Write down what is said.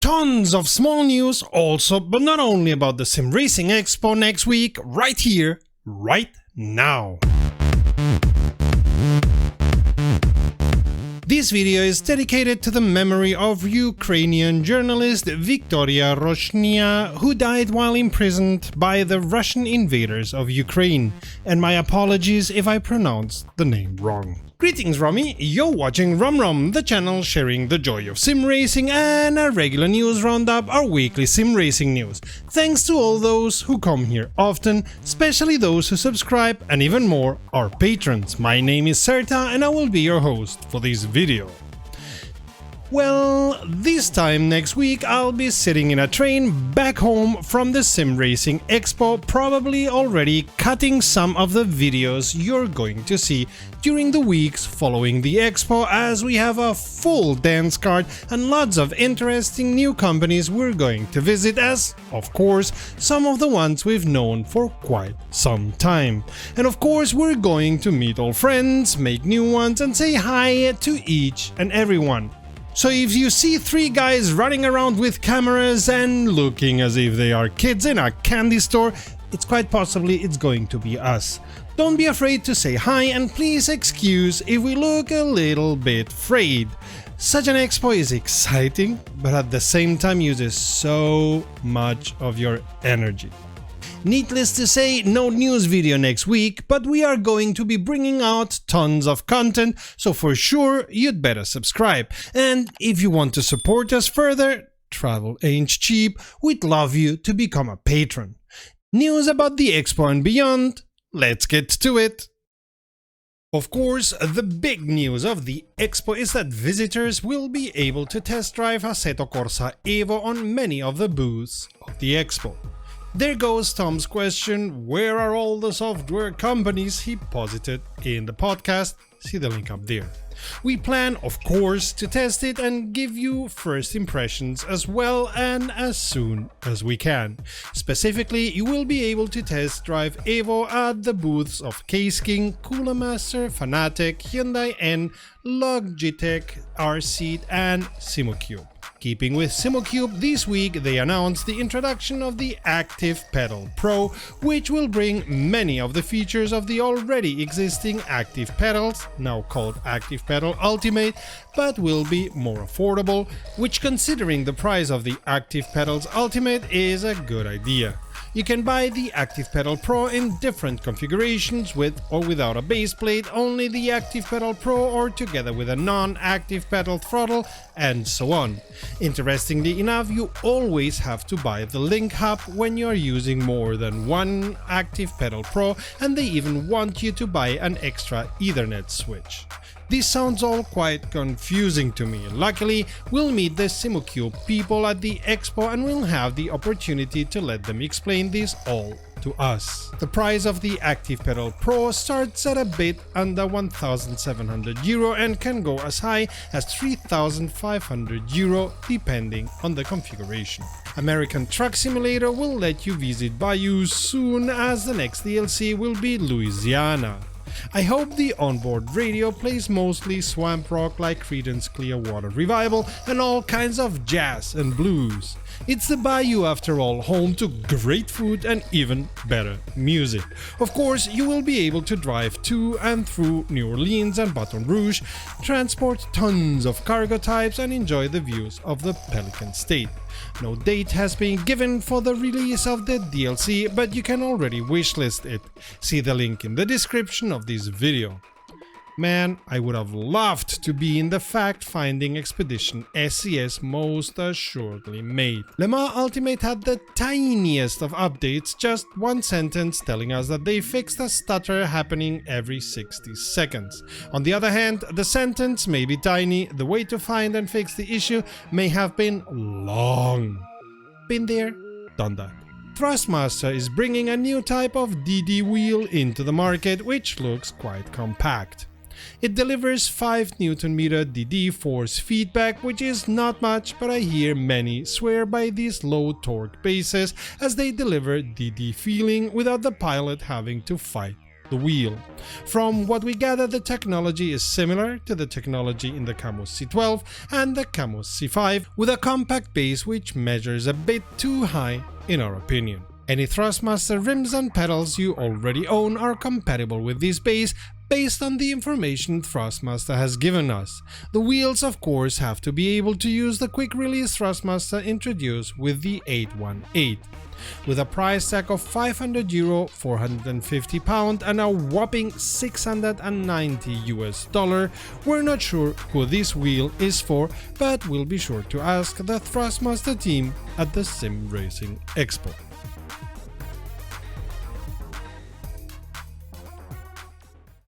tons of small news also, but not only about the Sim Racing Expo next week, right here, right now. This video is dedicated to the memory of Ukrainian journalist Victoria Roshnia, who died while imprisoned by the Russian invaders of Ukraine, and my apologies if I pronounced the name wrong. Greetings Romy, you're watching Rom, the channel sharing the joy of sim racing and a regular news roundup, our weekly sim racing news. Thanks to all those who come here often, especially those who subscribe, and even more, our patrons. My name is Serta and I will be your host for this video. Well, this time next week I'll be sitting in a train back home from the Sim Racing Expo, probably already cutting some of the videos you're going to see during the weeks following the Expo, as we have a full dance card and lots of interesting new companies we're going to visit, as, of course, some of the ones we've known for quite some time. And of course we're going to meet old friends, make new ones and say hi to each and everyone. So if you see three guys running around with cameras and looking as if they are kids in a candy store, it's quite possibly it's going to be us. Don't be afraid to say hi, and please excuse if we look a little bit frayed. Such an expo is exciting, but at the same time uses so much of your energy. Needless to say, no news video next week, but we are going to be bringing out tons of content, so for sure you'd better subscribe. And if you want to support us further, travel ain't cheap, we'd love you to become a patron. News about the Expo and beyond, let's get to it. Of course, the big news of the Expo is that visitors will be able to test drive Assetto Corsa Evo on many of the booths of the Expo. There goes Tom's question, where are all the software companies he posited in the podcast? See the link up there. We plan, of course, to test it and give you first impressions as well, and as soon as we can. Specifically, you will be able to test drive Evo at the booths of Case King, Cooler Master, Fanatec, Hyundai N, Logitech, RSeed and SimoCube. Keeping with SimoCube, this week they announced the introduction of the Active Pedal Pro, which will bring many of the features of the already existing Active Pedals, now called Active Pedal Ultimate, but will be more affordable, which, considering the price of the Active Pedals Ultimate, is a good idea. You can buy the Active Pedal Pro in different configurations, with or without a base plate, only the Active Pedal Pro, or together with a non-active pedal throttle, and so on. Interestingly enough, you always have to buy the link hub when you are using more than one Active Pedal Pro, and they even want you to buy an extra Ethernet switch. This sounds all quite confusing to me. Luckily, we'll meet the SimoCube people at the Expo and we'll have the opportunity to let them explain this all to us. The price of the Active Pedal Pro starts at a bit under 1,700 euro and can go as high as 3,500 euro depending on the configuration. American Truck Simulator will let you visit Bayou soon, as the next DLC will be Louisiana. I hope the onboard radio plays mostly swamp rock like Creedence Clearwater Revival and all kinds of jazz and blues. It's the Bayou after all, home to great food and even better music. Of course, you will be able to drive to and through New Orleans and Baton Rouge, transport tons of cargo types and enjoy the views of the Pelican State. No date has been given for the release of the DLC, but you can already wishlist it. See the link in the description of this video. Man, I would have loved to be in the fact-finding expedition SCS most assuredly made. Le Mans Ultimate had the tiniest of updates, just one sentence telling us that they fixed a stutter happening every 60 seconds. On the other hand, the sentence may be tiny, the way to find and fix the issue may have been long. Been there, done that. Thrustmaster is bringing a new type of DD wheel into the market, which looks quite compact. It delivers 5 Nm DD force feedback, which is not much, but I hear many swear by these low torque bases as they deliver DD feeling without the pilot having to fight the wheel. From what we gather, the technology is similar to the technology in the Camus C12 and the Camus C5, with a compact base which measures a bit too high in our opinion. Any Thrustmaster rims and pedals you already own are compatible with this base based on the information Thrustmaster has given us. The wheels, of course, have to be able to use the quick-release Thrustmaster introduced with the 818. With a price tag of €500, £450 and a whopping $690, we're not sure who this wheel is for, but we'll be sure to ask the Thrustmaster team at the Sim Racing Expo.